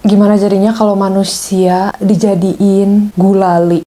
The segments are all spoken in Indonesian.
Gimana jadinya kalau manusia dijadiin gulali?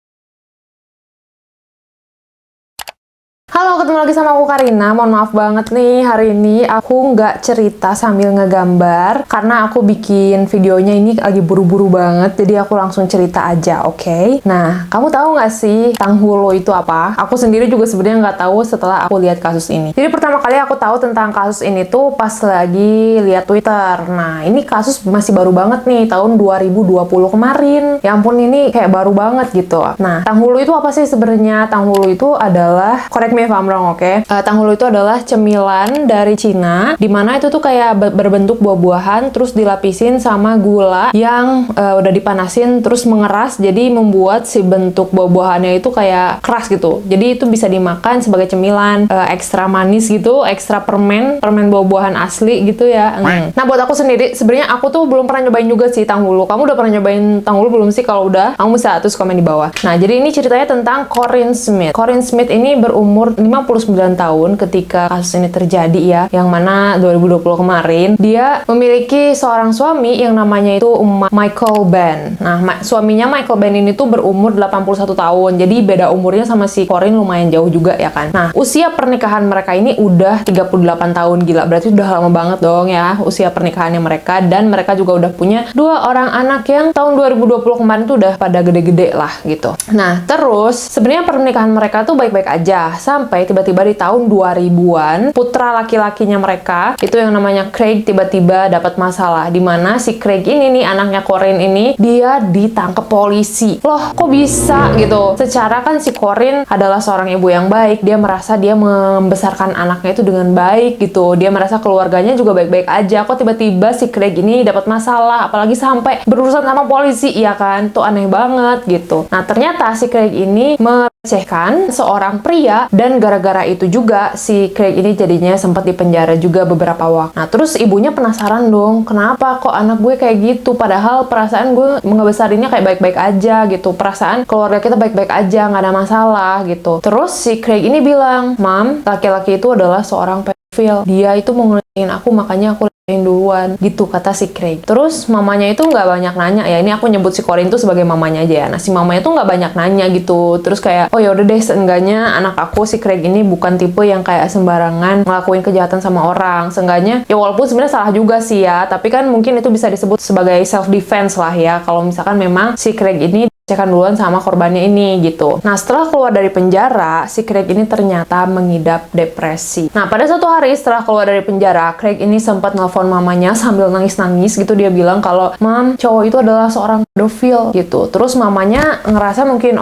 Halo, ketemu lagi sama aku Karina. Mohon maaf banget nih, hari ini aku nggak cerita sambil ngegambar karena aku bikin videonya ini lagi buru-buru banget, jadi aku langsung cerita aja, oke? Nah, kamu tahu nggak sih Tanghulo itu apa? Aku sendiri juga sebenarnya nggak tahu setelah aku lihat kasus ini. Jadi pertama kali aku tahu tentang kasus ini tuh pas lagi lihat Twitter. Nah, ini kasus masih baru banget nih, tahun 2020 kemarin. Ya ampun, ini kayak baru banget gitu. Nah, Tanghulo itu apa sih sebenarnya? Tanghulo itu adalah, correct me if I'm wrong, oke? Tanghulo itu adalah cemilan dari Cina, dimana itu tuh kayak berbentuk buah-buahan, terus dilapisin sama gula yang udah dipanasin, terus mengeras, jadi membuat si bentuk buah-buahannya itu kayak keras gitu. Jadi itu bisa dimakan sebagai cemilan, ekstra manis gitu, ekstra permen buah-buahan asli gitu ya. Nah, buat aku sendiri, sebenarnya aku tuh belum pernah nyobain juga sih Tanghulo. Kamu udah pernah nyobain Tanghulo belum sih? Kalau udah, kamu bisa tulis komen di bawah. Nah, jadi ini ceritanya tentang Corinne Smith. Corinne Smith ini berumur 59 tahun ketika kasus ini terjadi ya, yang mana 2020 kemarin. Dia memiliki seorang suami yang namanya itu Michael Ben. Nah, suaminya Michael Ben ini tuh berumur 81 tahun. Jadi beda umurnya sama si Corinne lumayan jauh juga ya kan. Nah, usia pernikahan mereka ini udah 38 tahun. Gila, berarti udah lama banget dong ya usia pernikahannya mereka. Dan mereka juga udah punya 2 orang anak yang tahun 2020 kemarin tuh udah pada gede-gede lah gitu. Nah, terus sebenarnya pernikahan mereka tuh baik-baik aja sampai tiba-tiba di tahun 2000-an putra laki-lakinya mereka itu yang namanya Craig tiba-tiba dapat masalah, dimana si Craig ini nih, anaknya Corinne ini, dia ditangkap polisi. Loh, kok bisa gitu? Secara kan si Corinne adalah seorang ibu yang baik, dia merasa dia membesarkan anaknya itu dengan baik gitu, dia merasa keluarganya juga baik-baik aja, kok tiba-tiba si Craig ini dapat masalah, apalagi sampai berurusan sama polisi, ya kan? Tuh aneh banget gitu. Nah, ternyata si Craig ini melecehkan seorang pria, dan gara-gara itu juga si Craig ini jadinya sempat dipenjara juga beberapa waktu. Nah, terus ibunya penasaran dong, kenapa kok anak gue kayak gitu, padahal perasaan gue ngebesarinnya kayak baik-baik aja gitu, perasaan keluarga kita baik-baik aja, nggak ada masalah gitu. Terus si Craig ini bilang, "Mam, laki-laki itu adalah seorang pedofil, dia itu mau ngeliatin aku, makanya aku duluan," gitu kata si Craig. Terus mamanya itu nggak banyak nanya ya, ini aku nyebut si Corinne tuh sebagai mamanya aja ya. Nah, si mamanya tuh nggak banyak nanya gitu, terus kayak, oh ya udah deh, seenggaknya anak aku si Craig ini bukan tipe yang kayak sembarangan ngelakuin kejahatan sama orang. Seenggaknya ya, walaupun sebenarnya salah juga sih ya, tapi kan mungkin itu bisa disebut sebagai self defense lah ya, kalau misalkan memang si Craig ini cekan duluan sama korbannya ini gitu. Nah, setelah keluar dari penjara, si Craig ini ternyata mengidap depresi. Nah, pada suatu hari setelah keluar dari penjara, Craig ini sempat nelfon mamanya sambil nangis-nangis gitu. Dia bilang kalau, "Mam, cowok itu adalah seorang pedofil," gitu. Terus mamanya ngerasa mungkin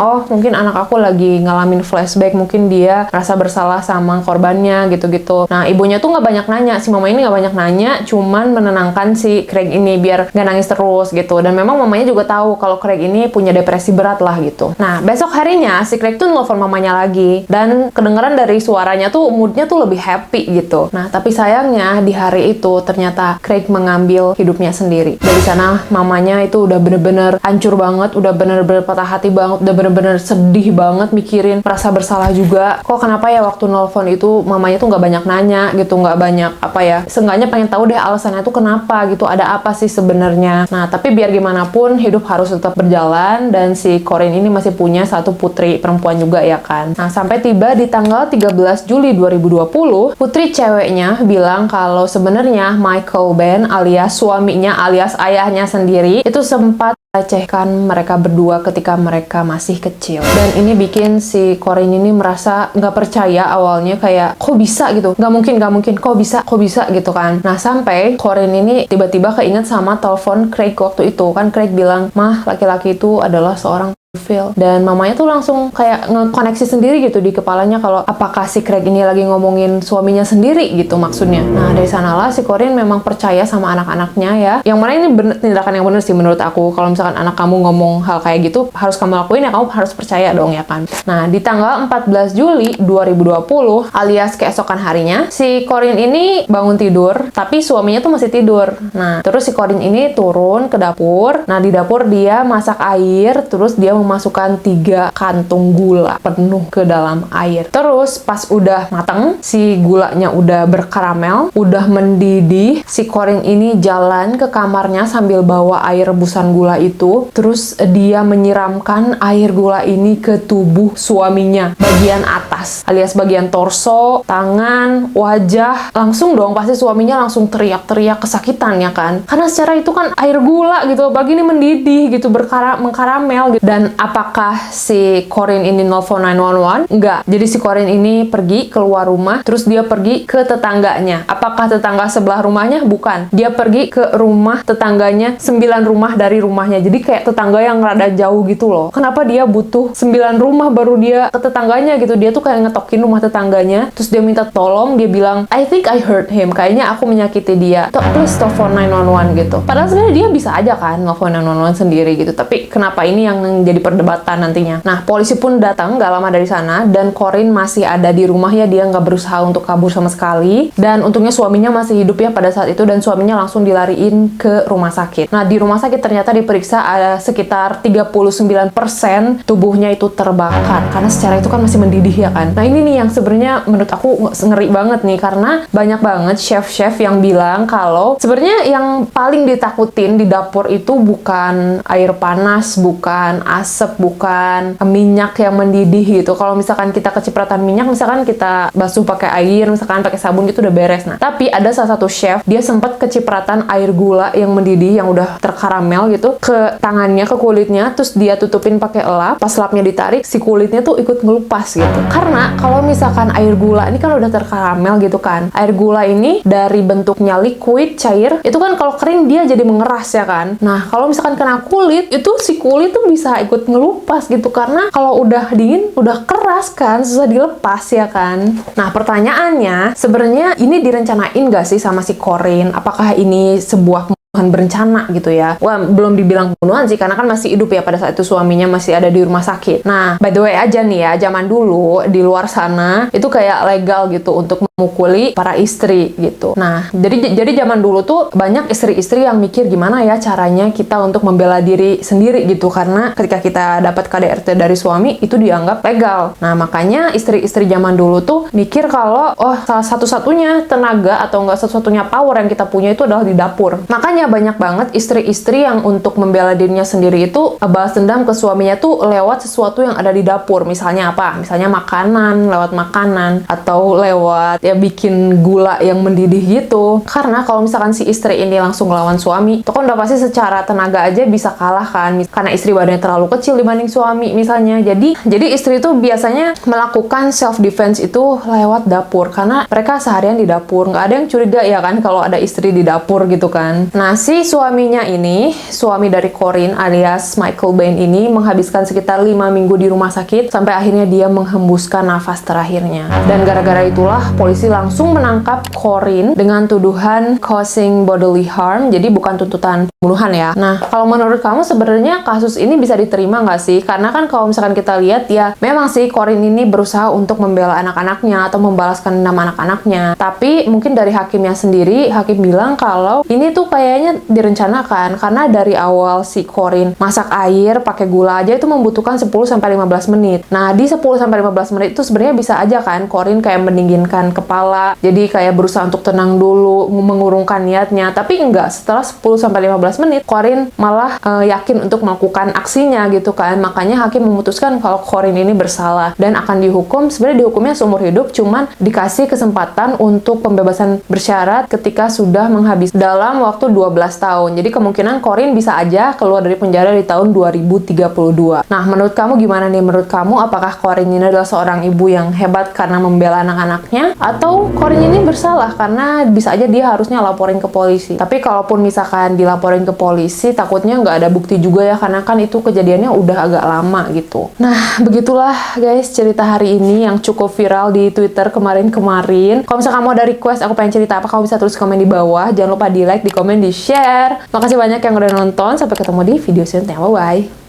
anak aku lagi ngalamin flashback, mungkin dia rasa bersalah sama korbannya gitu-gitu. Nah, ibunya tuh nggak banyak nanya, si mama ini nggak banyak nanya, cuman menenangkan si Craig ini biar nggak nangis terus gitu. Dan memang mamanya juga tahu kalau Craig ini punya depresi berat lah gitu. Nah, besok harinya si Craig tuh nelfon mamanya lagi, dan kedengeran dari suaranya tuh moodnya tuh lebih happy gitu. Nah, tapi sayangnya di hari itu ternyata Craig mengambil hidupnya sendiri. Dari sana mamanya itu udah bener-bener hancur banget, udah bener-bener patah hati banget, udah bener-bener sedih banget mikirin, merasa bersalah juga. Kok kenapa ya waktu nelfon itu mamanya tuh nggak banyak nanya gitu, nggak banyak apa ya, seenggaknya pengen tahu deh alasannya tuh kenapa gitu, ada apa sih sebenarnya. Nah, tapi biar gimana pun hidup harus tetap berjalan, dan si Corinne ini masih punya satu putri perempuan juga ya kan. Nah, sampai tiba di tanggal 13 Juli 2020, putri ceweknya bilang kalau sebenarnya Michael Ben alias suaminya alias ayahnya sendiri itu sempat melecehkan mereka berdua ketika mereka masih kecil. Dan ini bikin si Corinne ini merasa nggak percaya awalnya, kayak kok bisa gitu, nggak mungkin, kok bisa gitu kan. Nah, sampai Corinne ini tiba-tiba keinget sama telepon Craig waktu itu. Kan Craig bilang, "Mah, laki-laki itu adalah seorang pedofil." Dan mamanya tuh langsung kayak ngekoneksi sendiri gitu di kepalanya kalau apakah si Craig ini lagi ngomongin suaminya sendiri gitu maksudnya. Nah, dari sanalah si Corinne memang percaya sama anak-anaknya ya. Yang mana ini tindakan yang bener sih menurut aku. Kalau misalkan anak kamu ngomong hal kayak gitu, harus kamu lakuin ya, kamu harus percaya dong ya kan. Nah, di tanggal 14 Juli 2020 alias keesokan harinya, si Corinne ini bangun tidur, tapi suaminya tuh masih tidur. Nah, terus si Corinne ini turun ke dapur. Nah, di dapur dia masak air, terus dia memasukkan 3 kantung gula penuh ke dalam air. Terus pas udah mateng, si gulanya udah berkaramel, udah mendidih, si Corinne ini jalan ke kamarnya sambil bawa air rebusan gula itu. Terus dia menyiramkan air gula ini ke tubuh suaminya, bagian atas alias bagian torso, tangan, wajah. Langsung dong pasti suaminya langsung teriak-teriak kesakitan ya kan, karena secara itu kan air gula gitu, bagi ini mendidih gitu, mengkaramel gitu. Dan apakah si Corinne ini nelfon 911? Enggak. Jadi si Corinne ini pergi keluar rumah, terus dia pergi ke tetangganya. Apakah tetangga sebelah rumahnya? Bukan. Dia pergi ke rumah tetangganya 9 rumah dari rumahnya. Jadi kayak tetangga yang rada jauh gitu loh. Kenapa dia butuh 9 rumah baru dia ke tetangganya gitu? Dia tuh kayak ngetokin rumah tetangganya, terus dia minta tolong, dia bilang, I think I hurt him. Kayaknya aku menyakiti dia. Please telepon 911 gitu. Padahal sebenarnya dia bisa aja kan telepon 911 sendiri gitu. Tapi kenapa ini yang jadi perdebatan nantinya? Nah, polisi pun datang gak lama dari sana, dan Corinne masih ada di rumahnya. Dia nggak berusaha untuk kabur sama sekali. Dan untungnya suaminya masih hidup ya pada saat itu, dan suaminya langsung dilariin ke rumah sakit. Nah, di rumah sakit ternyata diperiksa ada sekitar 39% tubuhnya itu terbakar. Karena secara itu kan masih mendidih ya kan. Nah, ini nih yang sebenarnya menurut aku ngeri banget nih, karena banyak banget chef-chef yang bilang kalau sebenarnya yang paling ditakutin di dapur itu bukan air panas, bukan asap, bukan minyak yang mendidih gitu. Kalau misalkan kita kecipratan minyak, misalkan kita basuh pakai air, misalkan pakai sabun gitu udah beres. Nah, tapi ada salah satu chef, dia sempat kecipratan air gula yang mendidih, yang udah terkaramel gitu, ke tangannya, ke kulitnya, terus dia tutupin pakai lap. Pas lapnya ditarik, si kulitnya tuh ikut ngelupas gitu. Karena kalau misalkan air gula ini kan udah terkaramel gitu kan. Air gula ini dari bentuknya liquid, cair, itu kan kalau kering dia jadi mengeras ya kan. Nah, kalau misalkan kena kulit, itu si kulit tuh bisa ikut ngelupas gitu, karena kalau udah dingin, udah keras kan, susah dilepas ya kan. Nah, pertanyaannya, sebenarnya ini direncanain gak sih sama si Corinne? Apakah ini sebuah pembunuhan berencana gitu ya? Wah, belum dibilang pembunuhan sih, karena kan masih hidup ya pada saat itu, suaminya masih ada di rumah sakit. Nah, by the way aja nih ya, zaman dulu di luar sana itu kayak legal gitu untuk memukuli para istri gitu. Nah, jadi zaman dulu tuh banyak istri-istri yang mikir gimana ya caranya kita untuk membela diri sendiri gitu, karena ketika kita dapat KDRT dari suami itu dianggap legal. Nah, makanya istri-istri zaman dulu tuh mikir kalau salah satu-satunya tenaga atau enggak satu-satunya power yang kita punya itu adalah di dapur. Makanya banyak banget istri-istri yang untuk membela dirinya sendiri itu balas dendam ke suaminya tuh lewat sesuatu yang ada di dapur. Misalnya apa? Misalnya makanan, lewat makanan, atau lewat ya bikin gula yang mendidih gitu. Karena kalau misalkan si istri ini langsung ngelawan suami, itu kan udah pasti secara tenaga aja bisa kalah kan, karena istri badannya terlalu kecil dibanding suami misalnya. Jadi istri itu biasanya melakukan self defense itu lewat dapur, karena mereka seharian di dapur, nggak ada yang curiga ya kan kalau ada istri di dapur gitu kan. Nah, si suaminya ini, suami dari Corinne alias Michael Bain ini, menghabiskan sekitar 5 minggu di rumah sakit sampai akhirnya dia menghembuskan nafas terakhirnya. Dan gara-gara itulah polisi langsung menangkap Corinne dengan tuduhan causing bodily harm, jadi bukan tuntutan pembunuhan ya. Nah, kalau menurut kamu sebenarnya kasus ini bisa diterima nggak sih? Karena kan kalau misalkan kita lihat ya, memang sih Corinne ini berusaha untuk membela anak-anaknya atau membalaskan dendam anak-anaknya. Tapi mungkin dari hakimnya sendiri, hakim bilang kalau ini tuh kayaknya direncanakan, karena dari awal si Corinne masak air pakai gula aja itu membutuhkan 10-15 menit. Nah, di 10-15 menit itu sebenarnya bisa aja kan Corinne kayak mendinginkan kepala, jadi kayak berusaha untuk tenang dulu, mengurungkan niatnya. Tapi enggak, setelah 10-15 menit Corinne malah yakin untuk melakukan aksinya gitu kan. Makanya hakim memutuskan kalau Corinne ini bersalah dan akan dihukum. Sebenarnya dihukumnya seumur hidup, cuman dikasih kesempatan untuk pembebasan bersyarat ketika sudah menghabis dalam waktu 12 tahun. Jadi kemungkinan Corinne bisa aja keluar dari penjara di tahun 2032. Nah, menurut kamu gimana nih? Menurut kamu apakah Corinne ini adalah seorang ibu yang hebat karena membela anak-anaknya, atau Corinne ini bersalah karena bisa aja dia harusnya laporin ke polisi? Tapi kalaupun misalkan dilaporin ke polisi, takutnya nggak ada bukti juga ya, karena kan itu kejadiannya udah agak lama gitu. Nah, begitulah guys cerita hari ini yang cukup viral di Twitter kemarin-kemarin. Kalau misalkan kamu ada request aku pengen cerita apa, kamu bisa tulis komen di bawah. Jangan lupa di like, di komen, di share. Makasih banyak yang udah nonton. Sampai ketemu di video selanjutnya. Bye-bye.